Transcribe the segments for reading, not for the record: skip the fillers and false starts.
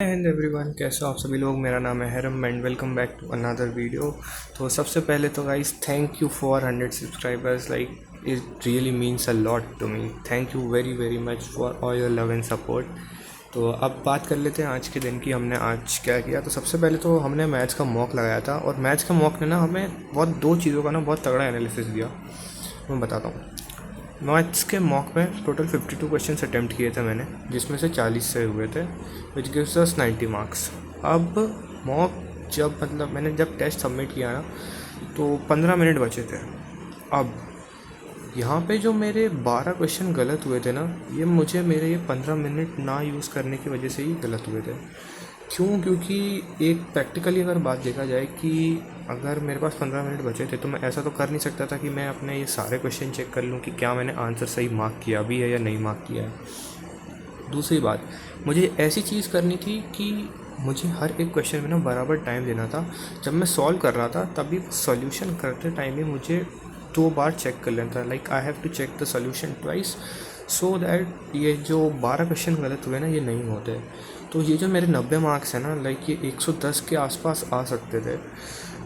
And everyone, कैसे हो आप सभी लोग। मेरा नाम है हैरम and welcome back to another video. तो सबसे पहले तो guys thank you for 100 subscribers. Like it really means a lot to me. Thank you very very much for all your love and support. तो अब बात कर लेते हैं आज के दिन की, हमने आज क्या किया। तो सबसे पहले तो हमने मैथ्स का मॉक लगाया था, और मैथ्स का मॉक ने ना हमें दो चीज़ों का ना बहुत तगड़ा एनालिसिस दिया। मैं बताता हूँ। मैथ्स के मॉक में टोटल 52 क्वेश्चन अटैम्प्ट किए थे मैंने, जिसमें से 40 से हुए थे, विच गिव्स अस 90 मार्क्स। अब मॉक मैंने जब टेस्ट सबमिट किया ना, तो 15 मिनट बचे थे। अब यहाँ पे जो मेरे 12 क्वेश्चन गलत हुए थे ना, ये मुझे मेरे ये 15 मिनट ना यूज़ करने की वजह से ही गलत हुए थे। क्यों? क्योंकि एक प्रैक्टिकली अगर बात देखा जाए कि अगर मेरे पास 15 मिनट बचे थे, तो मैं ऐसा तो कर नहीं सकता था कि मैं अपने ये सारे क्वेश्चन चेक कर लूँ कि क्या मैंने आंसर सही मार्क किया भी है या नहीं मार्क किया है। दूसरी बात, मुझे ऐसी चीज़ करनी थी कि मुझे हर एक क्वेश्चन में ना बराबर टाइम देना था। जब मैं सॉल्व कर रहा था तभी सॉल्यूशन करते टाइम में मुझे 2 बार चेक कर लेना था। Like I have to check the solution twice, so that ये जो 12 क्वेश्चन गलत हुए ना, ये नहीं होते। तो ये जो मेरे 90 मार्क्स हैं ना, लाइक ये 110 के आसपास आ सकते थे,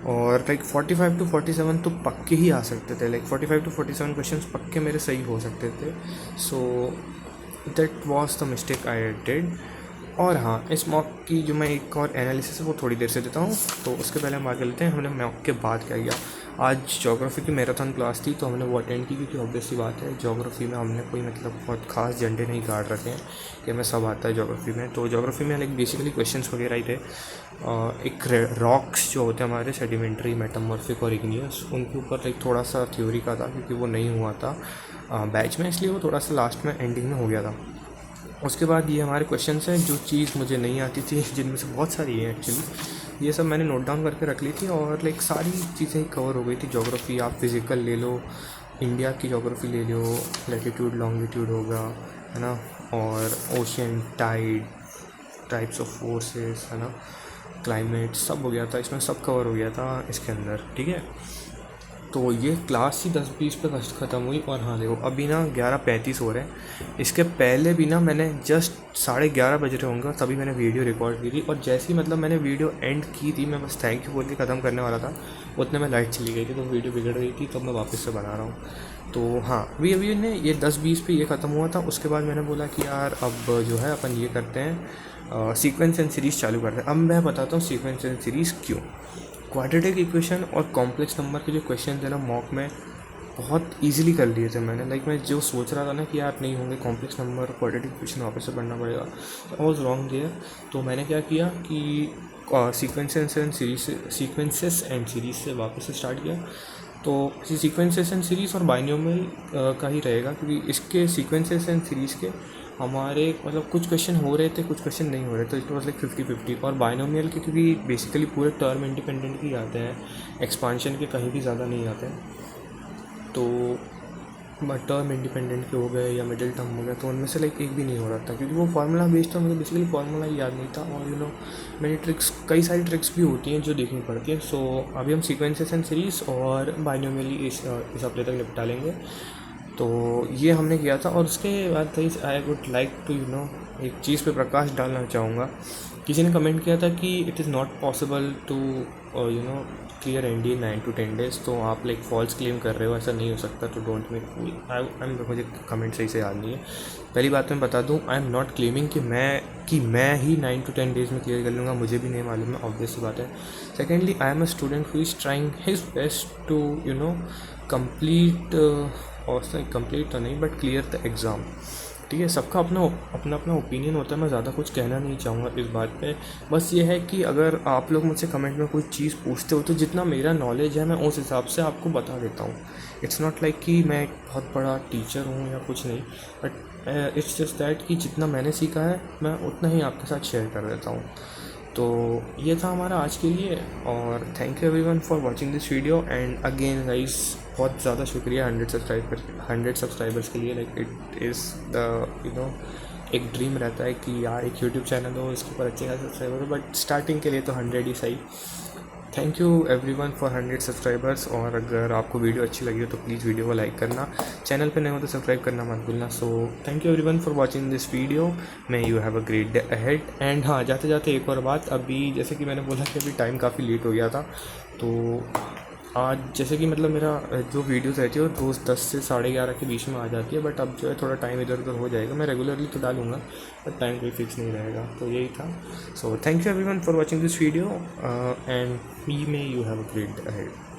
और लाइक 45 to 47 तो पक्के ही आ सकते थे। लाइक 45 to 47 क्वेश्चन पक्के मेरे सही हो सकते थे। So that was the mistake I did. और हाँ, इस मॉक की जो मैं एक और एनालिसिस है वो थोड़ी देर से देता हूँ। तो उसके पहले हम आगे लेते हैं हमने मॉक के बाद क्या किया। आज ज्योग्राफी की मैराथन क्लास थी, तो हमने वो अटेंड की, क्योंकि ऑब्वियस सी बात है ज्योग्राफी में हमने कोई बहुत खास झंडे नहीं गाड़ रखे हैं कि हमें सब आता है ज्योग्राफी में। तो ज्योग्राफी में लाइक बेसिकली क्वेश्चंस वगैरह ही थे। एक रॉक्स जो होते हैं हमारे सेडिमेंट्री, मेटामॉर्फिक और इग्नियस, उनके ऊपर लाइक थोड़ा सा थ्योरी का था, क्योंकि वो नहीं हुआ था बैच में, इसलिए वो थोड़ा सा लास्ट में एंडिंग में हो गया था। उसके बाद ये हमारे क्वेश्चंस हैं, जो चीज़ मुझे नहीं आती थी, जिनमें से बहुत सारी है एक्चुअली, ये सब मैंने नोट डाउन करके रख ली थी, और लाइक सारी चीज़ें ही कवर हो गई थी। ज्योग्राफी आप फिज़िकल ले लो, इंडिया की ज्योग्राफी ले लो, लैटिट्यूड लॉन्गिट्यूड होगा, है ना, और ocean tide, types of forces, है ना, क्लाइमेट, सब हो गया था इसमें, सब कवर हो गया था इसके अंदर। ठीक है, तो ये क्लास ही 10-20 पे ख़त्म हुई। और हाँ देखो, अभी ना 11:35 हो रहे हैं। इसके पहले भी ना मैंने जस्ट 11:30 बज रहे होंगे तभी मैंने वीडियो रिकॉर्ड की थी, और जैसे ही मैंने वीडियो एंड की थी, मैं बस थैंक यू बोल के ख़त्म करने वाला था, उतने में लाइट चली गई थी, तो वीडियो बिगड़ गई थी, तो मैं वापस से बना रहा हूँ। तो हाँ, अभी ने ये 10-20 पे ये ख़त्म हुआ था। उसके बाद मैंने बोला कि यार अब जो है अपन ये करते हैं, सीक्वेंस एंड सीरीज़ चालू करते हैं। अब मैं बताता हूँ सीक्वेंस एंड सीरीज़ क्यों। क्वाड्रेटिक इक्वेशन और कॉम्प्लेक्स नंबर के जो क्वेश्चन थे ना मॉक में, बहुत इजीली कर लिए थे मैंने। लाइक मैं जो सोच रहा था ना कि यार नहीं होंगे कॉम्प्लेक्स नंबर और क्वाड्रेटिक इक्वेशन वापस से पढ़ना पड़ेगा, आई वॉज रॉन्ग देयर। तो मैंने क्या किया कि सीक्वेंसेस एंड सीरीज से वापस से स्टार्ट किया। तो सीक्वेंसेस एंड सीरीज़ और बाइनोमियल का ही रहेगा, क्योंकि इसके सीक्वेंसेस एंड सीरीज़ के हमारे कुछ क्वेश्चन हो रहे थे, कुछ क्वेश्चन नहीं हो रहे थे, इट वॉज लाइक 50-50। और बाइनोमियल के क्योंकि बेसिकली पूरे टर्म इंडिपेंडेंट ही आते हैं, एक्सपांशन के कहीं भी ज़्यादा नहीं आते हैं। तो टर्म इंडिपेंडेंट के हो गए या मिडिल टर्म हो गया, तो उनमें से लाइक एक भी नहीं हो रहा था, क्योंकि वो फार्मूला बेस्ड था। मुझे बेसिकली फार्मूला ही याद नहीं था, और मेरी ट्रिक्स, कई सारी ट्रिक्स भी होती हैं जो देखनी पड़ती हैं। सो अभी हम सीक्वेंसेस एंड सीरीज़ और बाइनोमियली इस हफ्ते तक निपटा लेंगे। तो ये हमने किया था। और उसके बाद आई वुड लाइक टू एक चीज़ पे प्रकाश डालना चाहूँगा। किसी ने कमेंट किया था कि it is not possible to clear NDA 9 to 10 days, तो आप लाइक फॉल्स क्लेम कर रहे हो, ऐसा नहीं हो सकता, तो डोंट मेक फूल। मुझे कमेंट सही से याद नहीं है। पहली बात मैं बता दूं, आई एम नॉट क्लेमिंग कि मैं ही 9 to 10 days में क्लियर कर लूँगा, मुझे भी नहीं मालूम है, ऑब्वियस सी बात है। Secondly, I am a student who is trying his best to complete, और कंप्लीट तो नहीं बट क्लियर द एग्ज़ाम। ठीक है, सबका अपना ओपिनियन होता है, मैं ज़्यादा कुछ कहना नहीं चाहूँगा इस बात पे। बस ये है कि अगर आप लोग मुझसे कमेंट में कोई चीज़ पूछते हो, तो जितना मेरा नॉलेज है मैं उस हिसाब से आपको बता देता हूँ। इट्स नॉट लाइक कि मैं एक बहुत बड़ा टीचर हूँ या कुछ नहीं, बट इट्स जस्ट दैट कि जितना मैंने सीखा है मैं उतना ही आपके साथ शेयर कर देता हूँ। तो ये था हमारा आज के लिए, और thank you everyone for watching this video. And again guys, बहुत ज़्यादा शुक्रिया 100 सब्सक्राइबर्स के लिए। लाइक इट इज़ द एक ड्रीम रहता है कि यार एक यूट्यूब चैनल हो, इसके ऊपर अच्छे खासे सब्सक्राइबर हो, बट स्टार्टिंग के लिए तो 100 ही सही। Thank you everyone for 100 subscribers. और अगर आपको वीडियो अच्छी लगी हो तो प्लीज़ वीडियो को लाइक करना, चैनल पे नए हो तो सब्सक्राइब करना मत भूलना। So thank you everyone for watching this video, may you have a great day ahead. And हाँ, जाते जाते एक और बात, अभी जैसे कि मैंने बोला कि अभी टाइम काफ़ी लेट हो गया था, तो आज जैसे कि मतलब मेरा जो वीडियोस रहती है वो रोज़ 10 से 11:30 के बीच में आ जाती है, बट अब जो है थोड़ा टाइम इधर उधर हो जाएगा। मैं रेगुलरली तो डालूंगा बट टाइम कोई फिक्स नहीं रहेगा, तो यही था। So thank you everyone for watching this video and may you have a great day ahead.